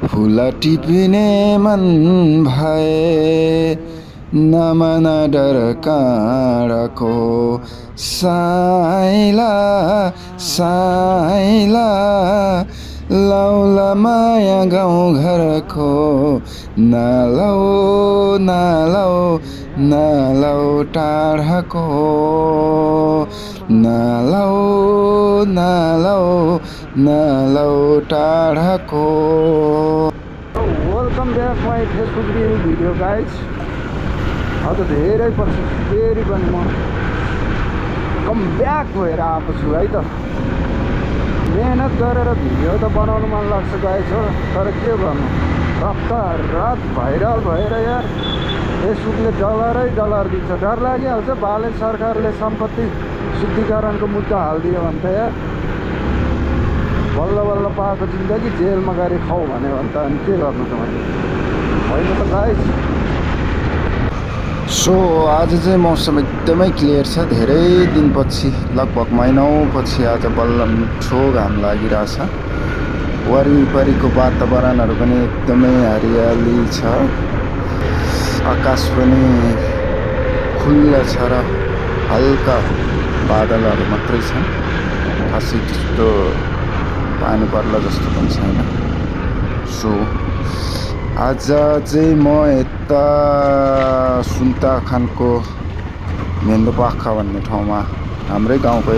फूल टिप्ने मन भए नमन डर काँडाको साइला साइला लौला माया गाउँ घरको नलौ नलौ नलौ टाढाको नलौ नलौ नलौ टाढाको। Welcome back my Facebook reel video guys. अब त धेरै पछि फेरि पनि म कम ब्याक भएर आएको छु है त। मेहनत गरेर भिडियो त बनाउनु मन लाग्छ गाइज हो, तर के गर्नु, रात भाइरल भएर यार फेसबुकले डलरै डलर दिन्छ। डर लागिहाल्छ बालेन सरकारले सम्पत्ति शुद्धिकरणको मुद्दा हालिदियो भने त यार बल्ल बल्ल पाएको जिन्दगी जेलमा गएर खाऊ भन्यो भने त अनि के गर्नु तपाईँ होइन त गाइस। सो आज चाहिँ मौसम एकदमै क्लियर छ। धेरै दिनपछि लगभग महिनौपछि आज बल्ल मिठो घाम लागिरहेछ। वरिपरिको वातावरणहरू पनि एकदमै हरियाली छ। आकाश पनि खुल्ला छ र हल्का बादलहरू मात्रै छन्। खासै त्यस्तो पानी पर्ला जस्तो पनि छैन। सो आज चाहिँ म यता सुन्ताखानको मेन्दोपाखा भन्ने ठाउँमा हाम्रै गाउँको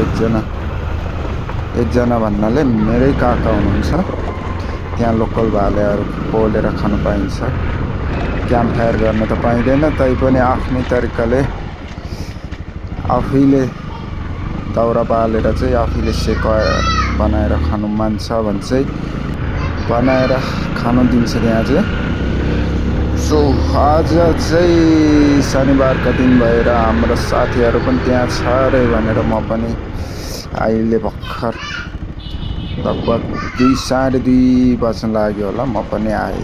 एकजना भन्नाले मेरै काका हुनुहुन्छ। त्यहाँ लोकल भालेहरू पोलेर खानु पाइन्छ। क्याम्प फायर गर्न त पाइँदैन, तैपनि आफ्नै तरिकाले आफैले दाउरा बालेर चाहिँ आफैले बनाएर खानु मान्छ भने चाहिँ बनाएर खानु दिन्छ त्यहाँ चाहिँ। सो आज चाहिँ शनिबारका दिन भएर हाम्रो साथीहरू पनि त्यहाँ छ अरे भनेर म पनि अहिले भर्खर लगभग 2 साढे 2 बज्न लाग्यो होला म पनि आएँ।